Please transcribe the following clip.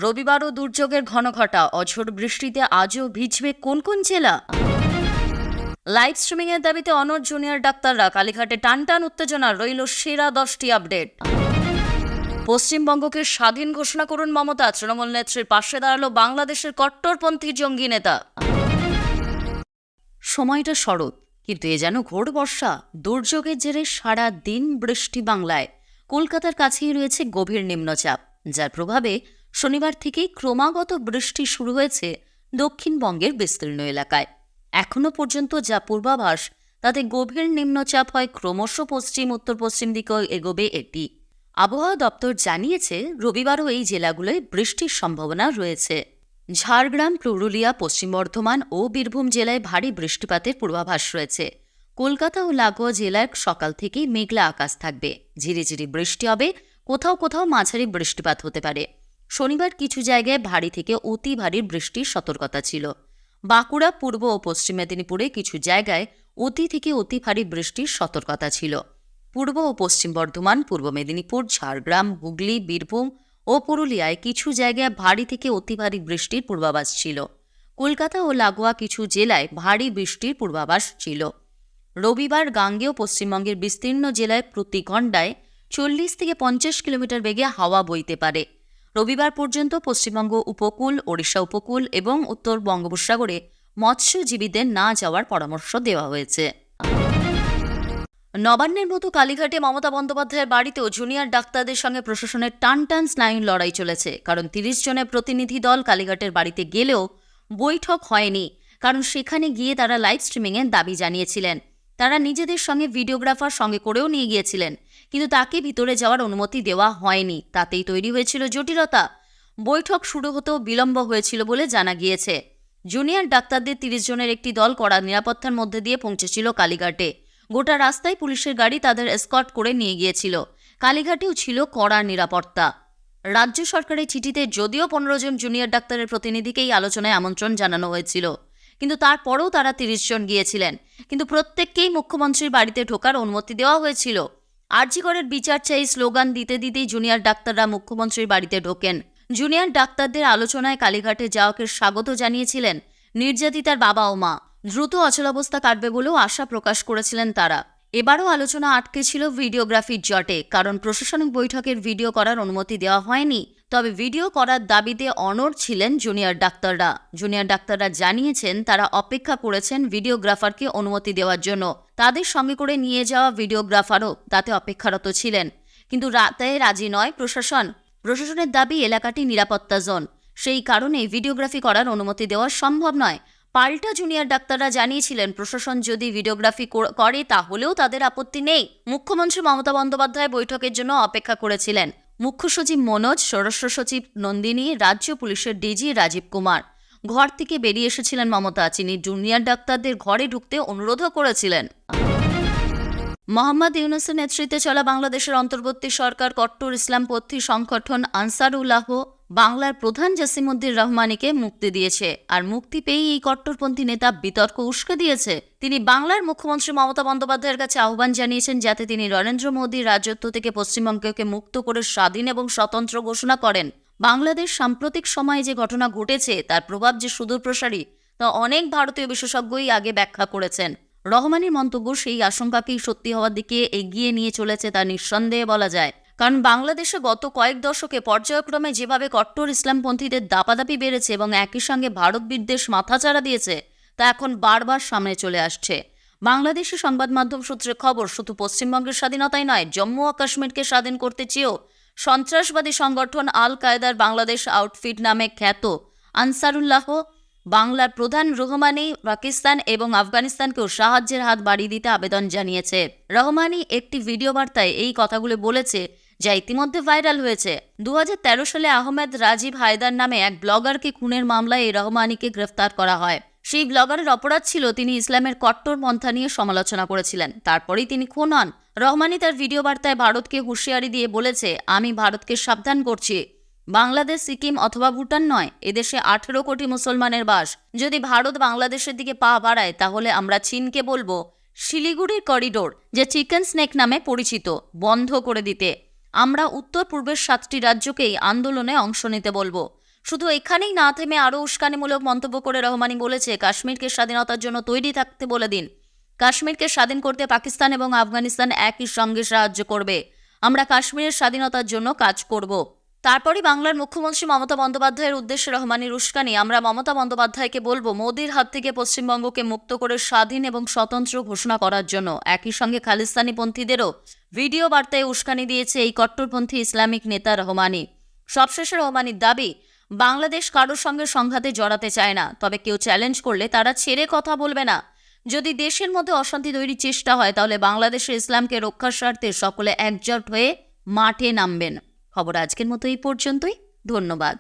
রবিবারও দুর্যোগের ঘনঘটা, অঝোর বৃষ্টিতে আজও ভিজবে কোন কোন জেলা? লাইভ স্ট্রিমিংয়ের দাবিতে অনড় জুনিয়র ডাক্তাররা, কালীঘাটে টানটান উত্তেজনা, রইল সেরা 10টি আপডেট। পশ্চিমবঙ্গকে স্বাধীন ঘোষণা করুন মমতা, তৃণমূল নেত্রীর পাশে দাঁড়ালো বাংলাদেশের কট্টরপন্থী জঙ্গি নেতা। সময়টা শরৎ, কিন্তু এ যেন ঘোর বর্ষা। দুর্যোগের জেরে সারা দিন বৃষ্টি বাংলায়। কলকাতার কাছেই রয়েছে গভীর নিম্নচাপ, যার প্রভাবে শনিবার থেকেই ক্রমাগত বৃষ্টি শুরু হয়েছে দক্ষিণবঙ্গের বিস্তীর্ণ এলাকায়। এখনও পর্যন্ত যা পূর্বাভাস, তাতে গভীর নিম্নচাপ হয় ক্রমশ পশ্চিম উত্তর পশ্চিম দিকে এগোবে এটি। আবহাওয়া দপ্তর জানিয়েছে রবিবারও এই জেলাগুলোয় বৃষ্টির সম্ভাবনা রয়েছে। ঝাড়গ্রাম, পুরুলিয়া, পশ্চিম বর্ধমান ও বীরভূম জেলায় ভারী বৃষ্টিপাতের পূর্বাভাস রয়েছে। কলকাতা ও লাগোয়া জেলায় সকাল থেকেই মেঘলা আকাশ থাকবে, ঝিরিঝিরি বৃষ্টি হবে, কোথাও কোথাও মাঝারি বৃষ্টিপাত হতে পারে। শনিবার কিছু জায়গায় ভারী থেকে অতি ভারী বৃষ্টির সতর্কতা ছিল। বাঁকুড়া, পূর্ব ও পশ্চিম মেদিনীপুরে কিছু জায়গায় অতি থেকে অতি ভারী বৃষ্টির সতর্কতা ছিল। পূর্ব ও পশ্চিম বর্ধমান, পূর্ব মেদিনীপুর, ঝাড়গ্রাম, হুগলি, বীরভূম ও পুরুলিয়ায় কিছু জায়গায় ভারী থেকে অতি ভারী বৃষ্টির পূর্বাভাস ছিল। কলকাতা ও লাগোয়া কিছু জেলায় ভারী বৃষ্টির পূর্বাভাস ছিল। রবিবার গাঙ্গেয় পশ্চিমবঙ্গের বিস্তীর্ণ জেলায় প্রতি ঘণ্টায় 40 থেকে 50 কিলোমিটার বেগে হাওয়া বইতে পারে। রবিবার পর্যন্ত পশ্চিমবঙ্গ উপকূল, ওড়িশা উপকূল এবং উত্তর বঙ্গোপসাগরে মৎস্যজীবীদের না যাওয়ার পরামর্শ দেওয়া হয়েছে। নবান্নের মতো কালীঘাটে মমতা বন্দ্যোপাধ্যায়ের বাড়িতেও জুনিয়র ডাক্তারদের সঙ্গে প্রশাসনের টানটান স্নায়ুর লড়াই চলেছে। কারণ 30 জনের প্রতিনিধি দল কালীঘাটের বাড়িতে গেলেও বৈঠক হয়নি, কারণ সেখানে গিয়ে তারা লাইভ স্ট্রিমিংয়ের দাবি জানিয়েছিলেন। তারা নিজেদের সঙ্গে ভিডিওগ্রাফার সঙ্গে করেও নিয়ে গিয়েছিলেন, কিন্তু তাকে ভিতরে যাওয়ার অনুমতি দেওয়া হয়নি। তাতেই তৈরি হয়েছিল জটিলতা। বৈঠক শুরু হতেও বিলম্ব হয়েছিল বলে জানা গিয়েছে। জুনিয়র ডাক্তারদের 30 জনের একটি দল কড়া নিরাপত্তার মধ্যে দিয়ে পৌঁছেছিল কালীঘাটে। গোটা রাস্তায় পুলিশের গাড়ি তাদের এসকর্ট করে নিয়ে গিয়েছিল। কালীঘাটেও ছিল কড়া নিরাপত্তা। রাজ্য সরকারের চিঠিতে যদিও 15 জন জুনিয়র ডাক্তারের প্রতিনিধিকেই আলোচনায় আমন্ত্রণ জানানো হয়েছিল, কিন্তু তারপরেও তারা 30 জন গিয়েছিলেন। কিন্তু প্রত্যেককেই মুখ্যমন্ত্রীর বাড়িতে ঢোকার অনুমতি দেওয়া হয়েছিল। আরজি করের বিচার চাই স্লোগান দিতে দিতেই জুনিয়র ডাক্তাররা মুখ্যমন্ত্রীর বাড়িতে ঢোকেন। জুনিয়র ডাক্তারদের আলোচনায় কালীঘাটে যাওয়াকে স্বাগত জানিয়েছিলেন নির্যাতিতার বাবা ও মা। দ্রুত অচলাবস্থা কাটবে বলেও আশা প্রকাশ করেছিলেন তারা। এবারও আলোচনা আটকে ছিল ভিডিওগ্রাফির জটে, কারণ প্রশাসনিক বৈঠকের ভিডিও করার অনুমতি দেওয়া হয়নি। তবে ভিডিও করার দাবিতে অনড় ছিলেন জুনিয়র ডাক্তাররা। জুনিয়র ডাক্তাররা জানিয়েছেন তারা অপেক্ষা করেছেন ভিডিওগ্রাফারকে অনুমতি দেওয়ার জন্য। তাদের সঙ্গে করে নিয়ে যাওয়া ভিডিওগ্রাফারও তাতে অপেক্ষারত ছিলেন, কিন্তু রাতে রাজি নয় প্রশাসন। প্রশাসনের দাবি এলাকাটি নিরাপত্তা জোন, সেই কারণে ভিডিওগ্রাফি করার অনুমতি দেওয়া সম্ভব নয়। পাল্টা জুনিয়র ডাক্তাররা জানিয়েছিলেন প্রশাসন যদি ভিডিওগ্রাফি করে তাহলেও তাদের আপত্তি নেই। মুখ্যমন্ত্রী মমতা বন্দ্যোপাধ্যায় বৈঠকের জন্য অপেক্ষা করেছিলেন। মুখ্য সচিব মনোজ, স্বরাষ্ট্র সচিব নন্দিনী, রাজ্য পুলিশের ডিজি রাজীব কুমার। ঘর থেকে বেরিয়ে এসেছিলেন মমতা। তিনি জুনিয়র ডাক্তারদের ঘরে ঢুকতে অনুরোধও করেছিলেন। মোহাম্মদ ইউনূসের নেতৃত্বে চলা বাংলাদেশের অন্তর্বর্তী সরকার কট্টর ইসলামপন্থী সংগঠন আনসারুল্লাহ বাংলার প্রধান জাসিমউদ্দিন রহমানীকে মুক্তি দিয়েছে। আর মুক্তি পেয়েই এই কট্টরপন্থী নেতা বিতর্ক উস্কে দিয়েছে। তিনি বাংলার মুখ্যমন্ত্রী মমতা বন্দ্যোপাধ্যায়ের কাছে আহ্বান জানিয়েছেন যাতে তিনি নরেন্দ্র মোদীর রাজত্ব থেকে পশ্চিমবঙ্গকে মুক্ত করে স্বাধীন এবং স্বতন্ত্র ঘোষণা করেন। বাংলাদেশ সাম্প্রতিক সময়ে যে ঘটনা ঘটেছে তার প্রভাব যে সুদূরপ্রসারী তা অনেক ভারতীয় বিশেষজ্ঞই আগে ব্যাখ্যা করেছেন। রহমানীর মন্তব্য সেই আশঙ্কাকেই সত্যি হওয়ার দিকে এগিয়ে নিয়ে চলেছে তা নিঃসন্দেহে বলা যায়। কারণ বাংলাদেশে গত কয়েক দশকে পর্যায়ক্রমে যেভাবে কট্টর ইসলামপন্থীদের দাপাদাপি বেড়েছে এবং একই সঙ্গে ভারত বিদ্বেষ মাথাচাড়া দিয়েছে, তা এখন বারবার সামনে চলে আসছে। বাংলাদেশি সংবাদ মাধ্যম সূত্রে খবর, শুধু পশ্চিমবঙ্গের স্বাধীনতাই নয়, জম্মু ও কাশ্মীরকে স্বাধীন করতে চেয়েও সন্ত্রাসবাদী সংগঠন আল কায়েদার বাংলাদেশ আউটফিট নামে খ্যাত আনসারুল্লাহ বাংলার প্রধান রহমানী পাকিস্তান এবং আফগানিস্তানকেও সাহায্যের হাত বাড়িয়ে দিতে আবেদন জানিয়েছে। রহমানী একটি ভিডিও বার্তায় এই কথাগুলো বলেছে, যা ইতিমধ্যে ভাইরাল হয়েছে। 2013 সালে আহমেদ রাজীব হায়দার নামে এক ব্লগারকে খুনের মামলায় এই রহমানীকে গ্রেফতার করা হয়। সেই ব্লগারের অপরাধ ছিল তিনি ইসলামের কট্টর পন্থা নিয়ে সমালোচনা করেছিলেন। তারপরেই তিনি খুন হন। রহমানী তার ভিডিও বার্তায় ভারতকে হুঁশিয়ারি দিয়ে বলেছে, আমি ভারতকে সাবধান করছি, বাংলাদেশ সিকিম অথবা ভুটান নয়, এদেশে 18 কোটি মুসলমানের বাস। যদি ভারত বাংলাদেশের দিকে পা বাড়ায় তাহলে আমরা চীনকে বলবো শিলিগুড়ির করিডোর, যে চিকেন স্নেক নামে পরিচিত, বন্ধ করে দিতে। আমরা উত্তর পূর্বের 7টি রাজ্যকেই আন্দোলনে অংশ নিতে বলবো। শুধু এখানেই না থেমে আরও উস্কানিমূলক মন্তব্য করে রহমানি বলেছে, কাশ্মীরকে স্বাধীনতার জন্য তৈরি থাকতে বলে দিন। কাশ্মীরকে স্বাধীন করতে পাকিস্তান এবং আফগানিস্তান একই সঙ্গে সাহায্য করবে। আমরা কাশ্মীরের স্বাধীনতার জন্য কাজ করব। তারপরই বাংলার মুখ্যমন্ত্রী মমতা বন্দ্যোপাধ্যায়ের উদ্দেশ্যে রহমানির উস্কানি, আমরা মমতা বন্দ্যোপাধ্যায়কে বলবো মোদির হাত থেকে পশ্চিমবঙ্গকে মুক্ত করে স্বাধীন এবং স্বতন্ত্র ঘোষণা করার জন্য। একই সঙ্গে খালিস্তানিপন্থীদেরও ভিডিও বার্তায় উস্কানি দিয়েছে এই কট্টরপন্থী ইসলামিক নেতা রহমানি। সবশেষে রহমানির দাবি, বাংলাদেশ কারোর সঙ্গে সংঘাতে জড়াতে চায় না, তবে কেউ চ্যালেঞ্জ করলে তারা ছেড়ে কথা বলবে না। যদি দেশের মধ্যে অশান্তি তৈরির চেষ্টা হয় তাহলে বাংলাদেশের ইসলামকে রক্ষার স্বার্থে সকলে একজোট হয়ে মাঠে নামবেন। খবর আজকের মতো এই পর্যন্তই। ধন্যবাদ।